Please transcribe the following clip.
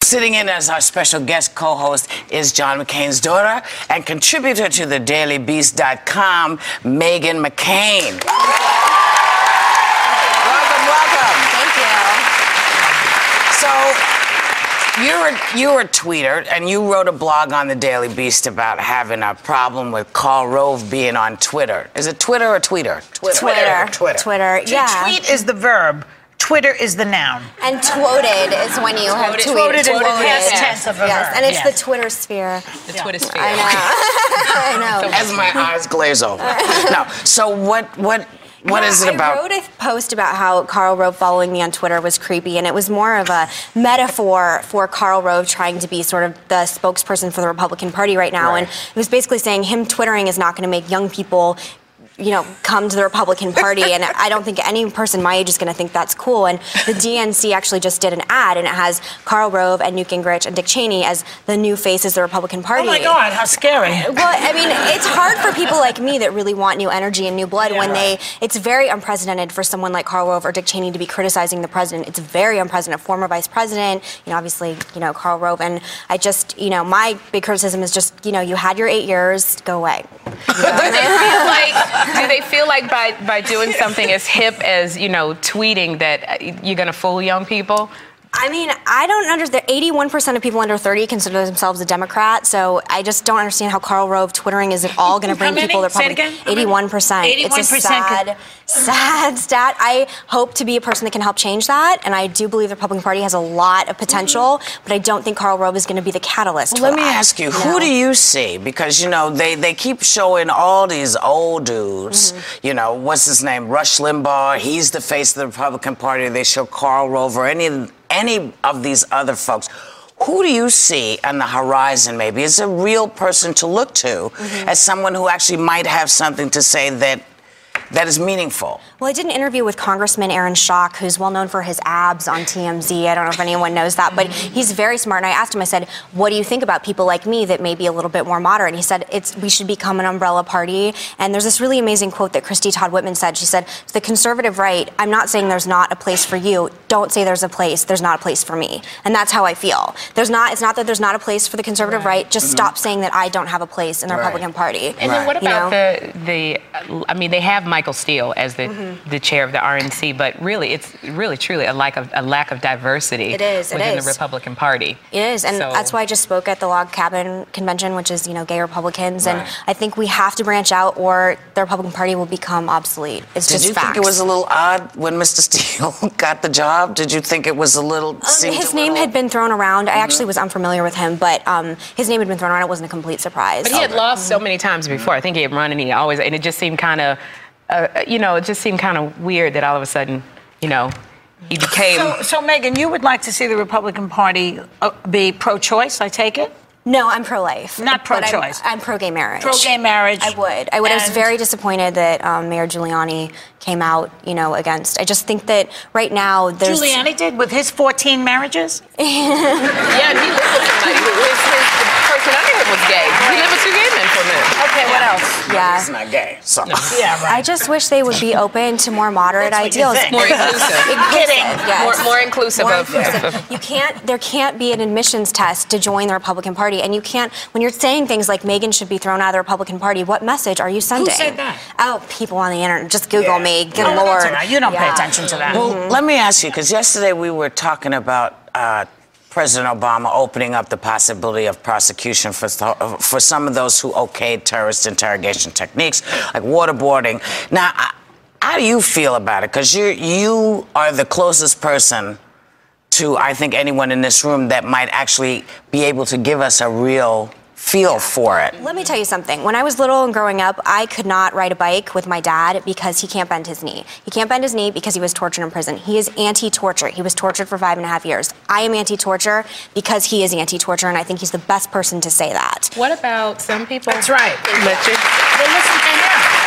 Sitting in as our special guest co-host is John McCain's daughter and contributor to thedailybeast.com, Meghan McCain. Welcome. Thank you. So, you're a tweeter, and you wrote a blog on the Daily Beast about having a problem with Karl Rove being on Twitter. Is it Twitter or tweeter? Twitter, yeah. To tweet is the verb. Twitter is the noun. And twoted is when you have tweeted. Twoted is the past tense of a verb. And it's the Twitter sphere. The Twitter sphere. I know. As my eyes glaze over. No. So what is it about? I wrote a post about how Karl Rove following me on Twitter was creepy, and it was more of a metaphor for Karl Rove trying to be sort of the spokesperson for the Republican Party right now. Right. And it was basically saying him twittering is not going to make young people, you know, come to the Republican Party, and I don't think any person my age is going to think that's cool. And the DNC actually just did an ad, and it has Karl Rove and Newt Gingrich and Dick Cheney as the new faces of the Republican Party. Oh my God, how scary. Well, I mean, it's hard for people like me that really want new energy and new blood it's very unprecedented for someone like Karl Rove or Dick Cheney to be criticizing the president. It's very unprecedented. Former vice president, obviously, Karl Rove, and I just, my big criticism is just, you had your 8 years, go away. Do they feel like by doing something as hip as, tweeting that you're going to fool young people? I mean, I don't understand. 81% of people under 30 consider themselves a Democrat, so I just don't understand how Karl Rove twittering is at all going to bring people to the Republican. 81%. It's a sad stat. I hope to be a person that can help change that, and I do believe the Republican Party has a lot of potential, but I don't think Karl Rove is going to be the catalyst for Let me ask you, who do you see? Because, they keep showing all these old dudes, what's his name, Rush Limbaugh, he's the face of the Republican Party. They show Karl Rove or any of these other folks. Who do you see on the horizon, maybe, as a real person to look to, as someone who actually might have something to say that is meaningful? Well, I did an interview with Congressman Aaron Schock, who's well known for his abs on TMZ. I don't know if anyone knows that, but he's very smart. And I asked him, I said, what do you think about people like me that may be a little bit more moderate? And he said, we should become an umbrella party. And there's this really amazing quote that Christy Todd Whitman said. She said, the conservative right, I'm not saying there's not a place for you. Don't say there's not a place for me. And that's how I feel. It's not that there's not a place for the conservative right. Just stop saying that I don't have a place in the Republican Party. And then what about they have Michael Steele as the chair of the RNC, but really, it's really truly a lack of diversity within the Republican Party. It is, and that's why I just spoke at the Log Cabin Convention, which is, gay Republicans, and I think we have to branch out or the Republican Party will become obsolete. It's just facts. Did you think it was a little odd when Mr. Steele got the job? Did you think it was a little... his name had been thrown around. I actually was unfamiliar with him, but his name had been thrown around. It wasn't a complete surprise. But he had lost so many times before. I think he had run, and it just seemed kind of... it just seemed kind of weird that all of a sudden, he became... So Meghan, you would like to see the Republican Party be pro-choice, I take it? No, I'm pro-life. Not pro-choice. I'm pro-gay marriage. Pro-gay marriage. I would. I was very disappointed that Mayor Giuliani came out, against. I just think that right now there's... Giuliani did with his 14 marriages? Yeah, and he lived with somebody the person under him was gay. He lived with 2 gay men for a minute. Okay, what else? Yeah. He's not gay, so... Yeah, right. I just wish they would be open to more moderate ideals. More inclusive. Yes. More inclusive. There can't be an admissions test to join the Republican Party, and you can't, when you're saying things like Meghan should be thrown out of the Republican Party, what message are you sending? Who said that? Oh, people on the internet. Just Google me. Good Lord. That's all right. You don't pay attention to that. Well, let me ask you, because yesterday we were talking about President Obama opening up the possibility of prosecution for some of those who okayed terrorist interrogation techniques, like waterboarding. Now, how do you feel about it? Because you are the closest person to, I think, anyone in this room that might actually be able to give us a real feel for it. Let me tell you something. When I was little and growing up, I could not ride a bike with my dad because he can't bend his knee. He can't bend his knee because he was tortured in prison. He is anti-torture. He was tortured for 5.5 years. I am anti-torture because he is anti-torture, and I think he's the best person to say that. What about some people? That's right. Richard. They listen to him.